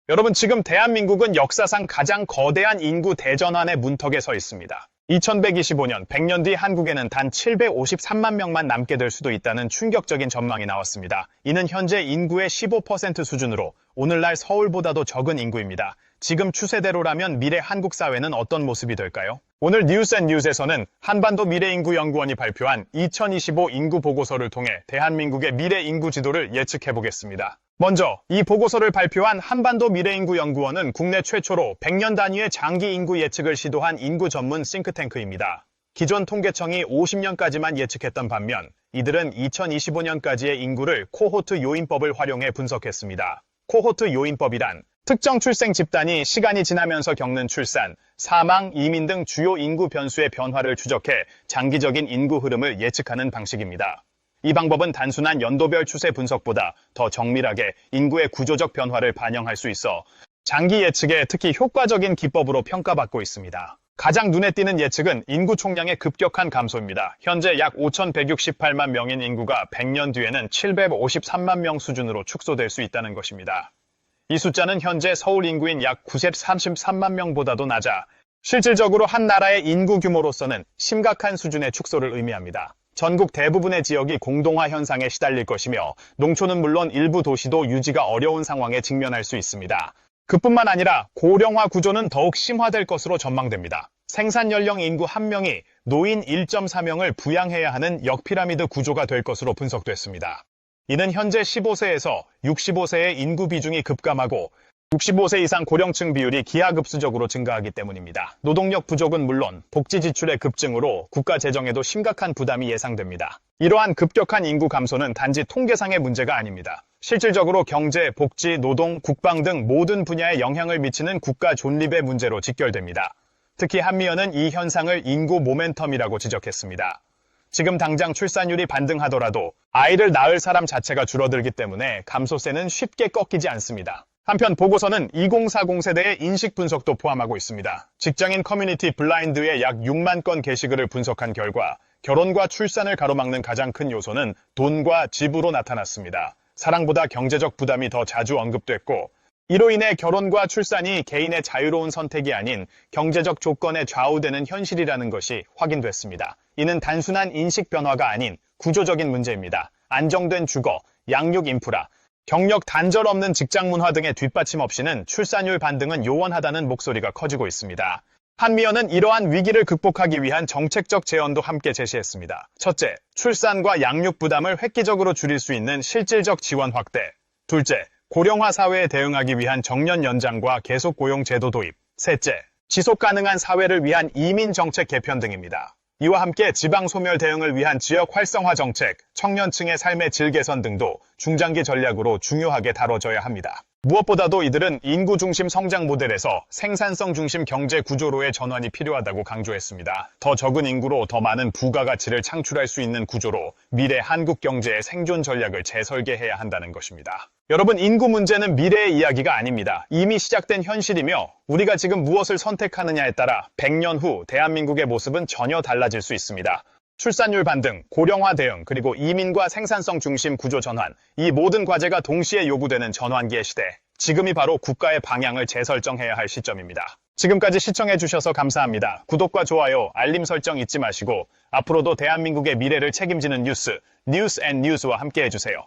여러분, 지금 대한민국은 역사상 가장 거대한 인구 대전환의 문턱에 서 있습니다. 2125년, 100년 뒤 한국에는 단 753만 명만 남게 될 수도 있다는 충격적인 전망이 나왔습니다. 이는 현재 인구의 15% 수준으로 오늘날 서울보다도 적은 인구입니다. 지금 추세대로라면 미래 한국 사회는 어떤 모습이 될까요? 오늘 뉴스앤뉴스에서는 한반도 미래인구연구원이 발표한 2025 인구 보고서를 통해 대한민국의 미래 인구 지도를 예측해 보겠습니다. 먼저 이 보고서를 발표한 한반도 미래인구연구원은 국내 최초로 100년 단위의 장기 인구 예측을 시도한 인구 전문 싱크탱크입니다. 기존 통계청이 50년까지만 예측했던 반면 이들은 2025년까지의 인구를 코호트 요인법을 활용해 분석했습니다. 코호트 요인법이란 특정 출생 집단이 시간이 지나면서 겪는 출산, 사망, 이민 등 주요 인구 변수의 변화를 추적해 장기적인 인구 흐름을 예측하는 방식입니다. 이 방법은 단순한 연도별 추세 분석보다 더 정밀하게 인구의 구조적 변화를 반영할 수 있어 장기 예측에 특히 효과적인 기법으로 평가받고 있습니다. 가장 눈에 띄는 예측은 인구 총량의 급격한 감소입니다. 현재 약 5,168만 명인 인구가 100년 뒤에는 753만 명 수준으로 축소될 수 있다는 것입니다. 이 숫자는 현재 서울 인구인 약 933만 명보다도 낮아 실질적으로 한 나라의 인구 규모로서는 심각한 수준의 축소를 의미합니다. 전국 대부분의 지역이 공동화 현상에 시달릴 것이며 농촌은 물론 일부 도시도 유지가 어려운 상황에 직면할 수 있습니다. 그뿐만 아니라 고령화 구조는 더욱 심화될 것으로 전망됩니다. 생산 연령 인구 1명이 노인 1.4명을 부양해야 하는 역피라미드 구조가 될 것으로 분석됐습니다. 이는 현재 15세에서 65세의 인구 비중이 급감하고 65세 이상 고령층 비율이 기하급수적으로 증가하기 때문입니다. 노동력 부족은 물론 복지 지출의 급증으로 국가 재정에도 심각한 부담이 예상됩니다. 이러한 급격한 인구 감소는 단지 통계상의 문제가 아닙니다. 실질적으로 경제, 복지, 노동, 국방 등 모든 분야에 영향을 미치는 국가 존립의 문제로 직결됩니다. 특히 한미연은 이 현상을 인구 모멘텀이라고 지적했습니다. 지금 당장 출산율이 반등하더라도 아이를 낳을 사람 자체가 줄어들기 때문에 감소세는 쉽게 꺾이지 않습니다. 한편 보고서는 2040 세대의 인식 분석도 포함하고 있습니다. 직장인 커뮤니티 블라인드의 약 6만 건 게시글을 분석한 결과 결혼과 출산을 가로막는 가장 큰 요소는 돈과 집으로 나타났습니다. 사랑보다 경제적 부담이 더 자주 언급됐고 이로 인해 결혼과 출산이 개인의 자유로운 선택이 아닌 경제적 조건에 좌우되는 현실이라는 것이 확인됐습니다. 이는 단순한 인식 변화가 아닌 구조적인 문제입니다. 안정된 주거, 양육 인프라, 경력 단절 없는 직장 문화 등의 뒷받침 없이는 출산율 반등은 요원하다는 목소리가 커지고 있습니다. 한미연은 이러한 위기를 극복하기 위한 정책적 제언도 함께 제시했습니다. 첫째, 출산과 양육 부담을 획기적으로 줄일 수 있는 실질적 지원 확대. 둘째, 고령화 사회에 대응하기 위한 정년 연장과 계속 고용 제도 도입. 셋째, 지속 가능한 사회를 위한 이민 정책 개편 등입니다. 이와 함께 지방 소멸 대응을 위한 지역 활성화 정책, 청년층의 삶의 질 개선 등도 중장기 전략으로 중요하게 다뤄져야 합니다. 무엇보다도 이들은 인구 중심 성장 모델에서 생산성 중심 경제 구조로의 전환이 필요하다고 강조했습니다. 더 적은 인구로 더 많은 부가가치를 창출할 수 있는 구조로 미래 한국 경제의 생존 전략을 재설계해야 한다는 것입니다. 여러분, 인구 문제는 미래의 이야기가 아닙니다. 이미 시작된 현실이며 우리가 지금 무엇을 선택하느냐에 따라 100년 후 대한민국의 모습은 전혀 달라질 수 있습니다. 출산율 반등, 고령화 대응, 그리고 이민과 생산성 중심 구조 전환, 이 모든 과제가 동시에 요구되는 전환기의 시대. 지금이 바로 국가의 방향을 재설정해야 할 시점입니다. 지금까지 시청해주셔서 감사합니다. 구독과 좋아요, 알림 설정 잊지 마시고 앞으로도 대한민국의 미래를 책임지는 뉴스 앤뉴스와 함께 해주세요.